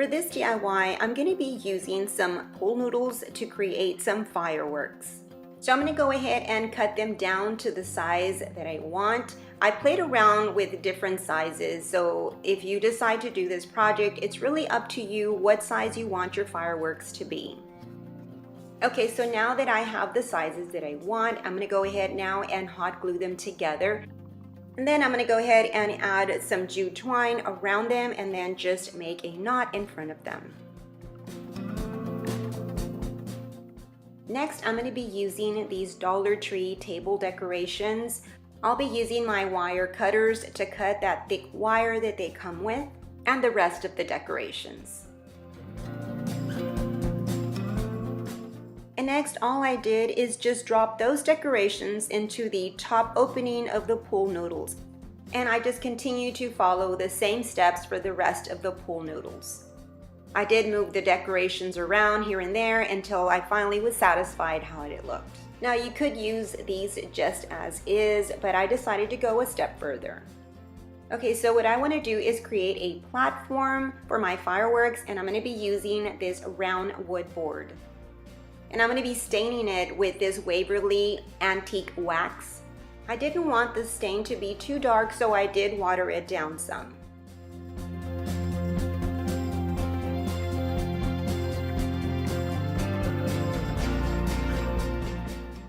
For this DIY, I'm going to be using some pool noodles to create some fireworks. So I'm going to go ahead and cut them down to the size that I want. I played around with different sizes, so if you decide to do this project, it's really up to you what size you want your fireworks to be. Okay, so now that I have the sizes that I want, I'm going to go ahead now and hot glue them together. And then I'm going to go ahead and add some jute twine around them and then just make a knot in front of them. Next, I'm going to be using these Dollar Tree table decorations. I'll be using my wire cutters to cut that thick wire that they come with and the rest of the decorations. And next, all I did is just drop those decorations into the top opening of the pool noodles. And I just continue to follow the same steps for the rest of the pool noodles. I did move the decorations around here and there until I finally was satisfied how it looked. Now you could use these just as is, but I decided to go a step further. Okay, so what I want to do is create a platform for my fireworks, and I'm going to be using this round wood board. And I'm going to be staining it with this Waverly antique wax. I didn't want the stain to be too dark, so I did water it down some.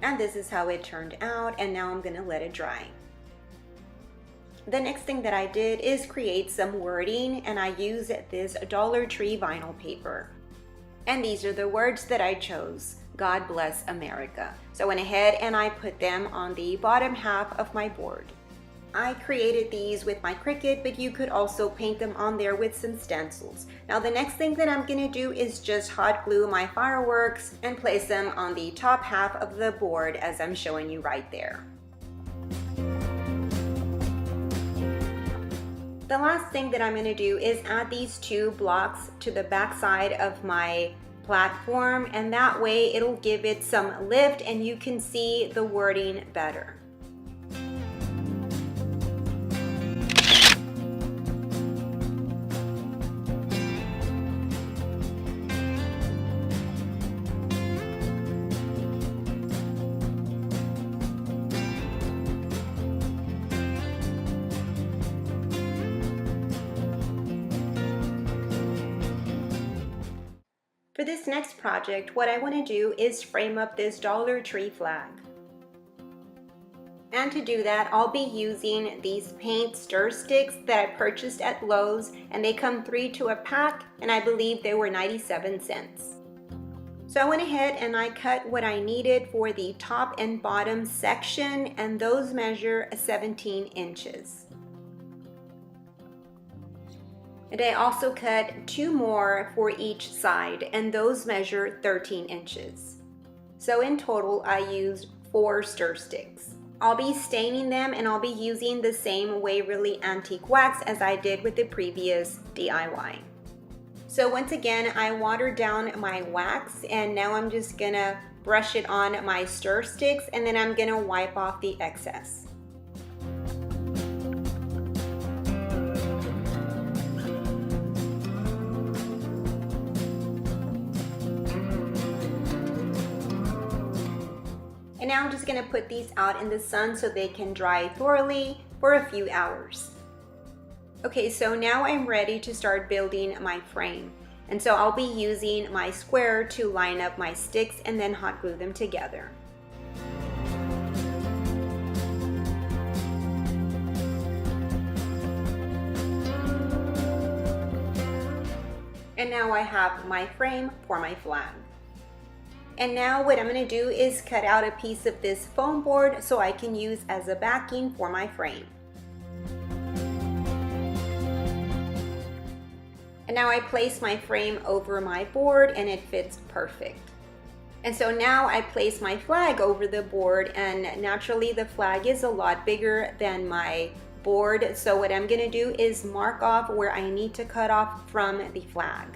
And this is how it turned out, and now I'm going to let it dry. The next thing that I did is create some wording, and I used this Dollar Tree vinyl paper. And these are the words that I chose. God bless America. So I went ahead and I put them on the bottom half of my board. I created these with my Cricut, but you could also paint them on there with some stencils. Now the next thing that I'm gonna do is just hot glue my fireworks and place them on the top half of the board as I'm showing you right there. The last thing that I'm going to do is add these two blocks to the back side of my platform, and that way it'll give it some lift and you can see the wording better. For this next project, what I want to do is frame up this Dollar Tree flag. And to do that, I'll be using these paint stir sticks that I purchased at Lowe's, and they come 3 to a pack, and I believe they were 97 cents. So I went ahead and I cut what I needed for the top and bottom section, and those measure 17 inches. And I also cut 2 more for each side, and those measure 13 inches. So in total, I used 4 stir sticks. I'll be staining them, and I'll be using the same Waverly antique wax as I did with the previous DIY. So once again, I watered down my wax, and now I'm just gonna brush it on my stir sticks, and then I'm gonna wipe off the excess. And now I'm just going to put these out in the sun so they can dry thoroughly for a few hours. Okay, so now I'm ready to start building my frame. And so I'll be using my square to line up my sticks and then hot glue them together. And now I have my frame for my flag. And now what I'm going to do is cut out a piece of this foam board so I can use as a backing for my frame. And now I place my frame over my board and it fits perfect. And so now I place my flag over the board, and naturally the flag is a lot bigger than my board. So what I'm going to do is mark off where I need to cut off from the flag.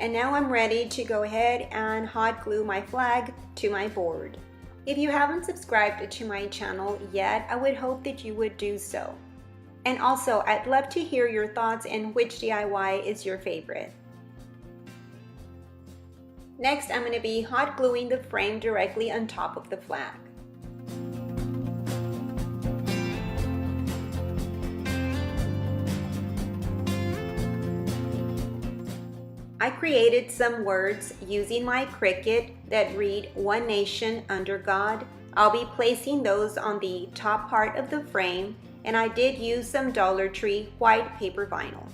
And now I'm ready to go ahead and hot glue my flag to my board. If you haven't subscribed to my channel yet, I would hope that you would do so. And also, I'd love to hear your thoughts and which DIY is your favorite. Next, I'm going to be hot gluing the frame directly on top of the flag. I created some words using my Cricut that read "One Nation Under God." I'll be placing those on the top part of the frame, and I did use some Dollar Tree white paper vinyl.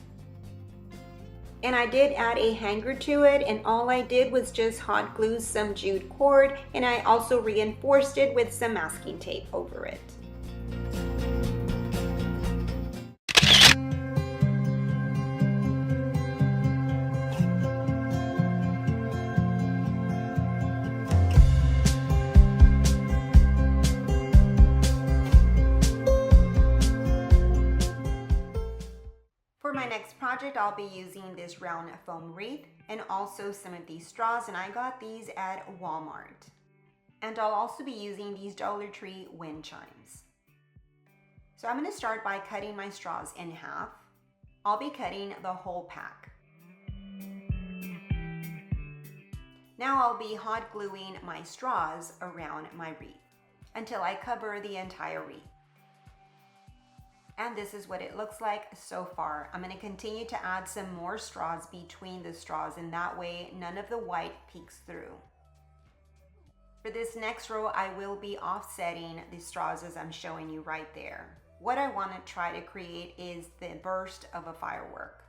And I did add a hanger to it, and all I did was just hot glue some jute cord, and I also reinforced it with some masking tape over it. For my next project, I'll be using this round foam wreath and also some of these straws, and I got these at Walmart. And I'll also be using these Dollar Tree wind chimes. So I'm going to start by cutting my straws in half. I'll be cutting the whole pack. Now I'll be hot gluing my straws around my wreath until I cover the entire wreath. And this is what it looks like so far. I'm going to continue to add some more straws between the straws, and that way none of the white peeks through. For this next row, I will be offsetting the straws as I'm showing you right there. What I want to try to create is the burst of a firework.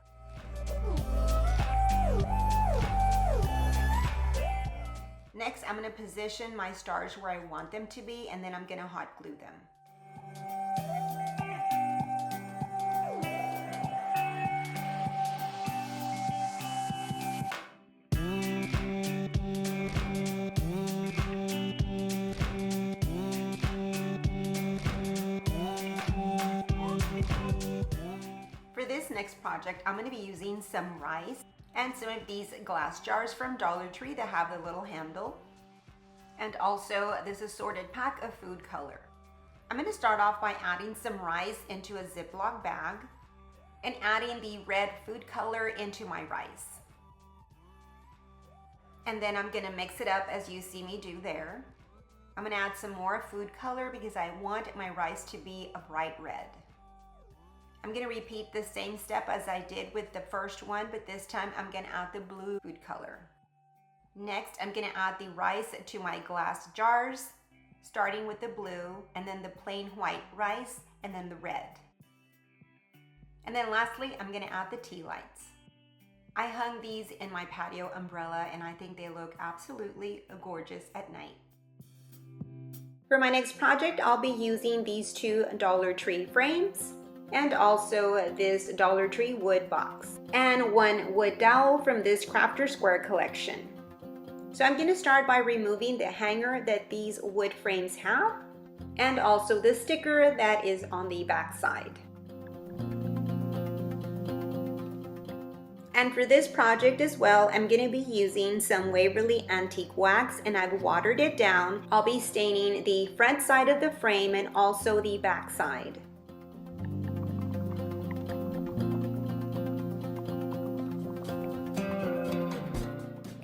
Next, I'm going to position my stars where I want them to be, and then I'm going to hot glue them. For this next project, I'm going to be using some rice and some of these glass jars from Dollar Tree that have the little handle, and also this assorted pack of food color. I'm going to start off by adding some rice into a Ziploc bag and adding the red food color into my rice. And then I'm going to mix it up as you see me do there. I'm going to add some more food color because I want my rice to be a bright red. I'm going to repeat the same step as I did with the first one, but this time I'm going to add the blue food color. Next, I'm going to add the rice to my glass jars, starting with the blue, and then the plain white rice, and then the red. And then lastly, I'm going to add the tea lights. I hung these in my patio umbrella, and I think they look absolutely gorgeous at night. For my next project, I'll be using these two Dollar Tree frames, and also this Dollar Tree wood box, and one wood dowel from this Crafter Square collection. So I'm going to start by removing the hanger that these wood frames have, and also the sticker that is on the back side. And for this project as well, I'm going to be using some Waverly Antique Wax, and I've watered it down. I'll be staining the front side of the frame and also the back side.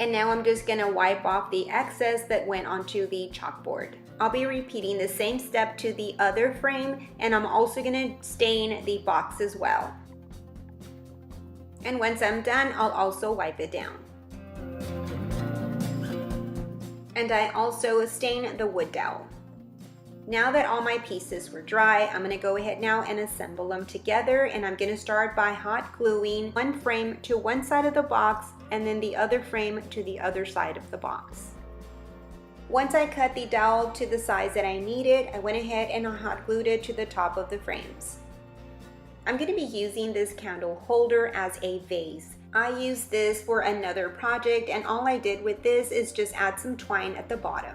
And now I'm just gonna wipe off the excess that went onto the chalkboard. I'll be repeating the same step to the other frame, and I'm also gonna stain the box as well. And once I'm done, I'll also wipe it down. And I also stain the wood dowel. Now that all my pieces were dry, I'm going to go ahead now and assemble them together, and I'm going to start by hot gluing one frame to one side of the box and then the other frame to the other side of the box. Once I cut the dowel to the size that I needed, I went ahead and hot glued it to the top of the frames. I'm going to be using this candle holder as a vase. I used this for another project, and all I did with this is just add some twine at the bottom.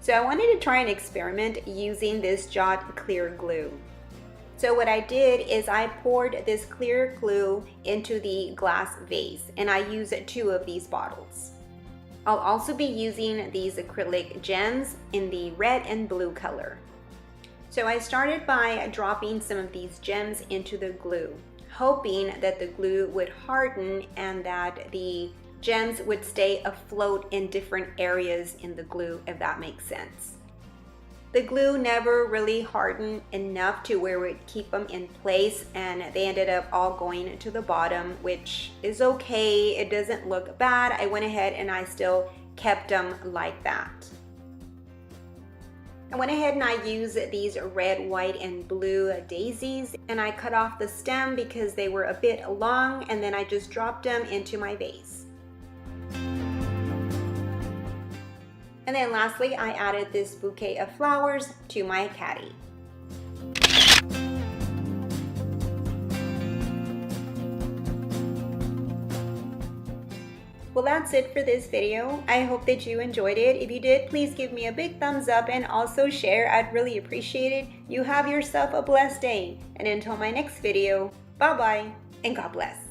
So I wanted to try an experiment using this Jot clear glue. So what I did is I poured this clear glue into the glass vase, and I used 2 of these bottles. I'll also be using these acrylic gems in the red and blue color. So I started by dropping some of these gems into the glue, hoping that the glue would harden and that the gems would stay afloat in different areas in the glue, if that makes sense. The glue never really hardened enough to where it would keep them in place, and they ended up all going to the bottom, which is okay. It doesn't look bad. I went ahead and I still kept them like that. I went ahead and I used these red, white, and blue daisies, and I cut off the stem because they were a bit long, and then I just dropped them into my vase. And then lastly, I added this bouquet of flowers to my caddy. Well, that's it for this video. I hope that you enjoyed it. If you did, please give me a big thumbs up and also share. I'd really appreciate it. You have yourself a blessed day. And until my next video, bye-bye and God bless.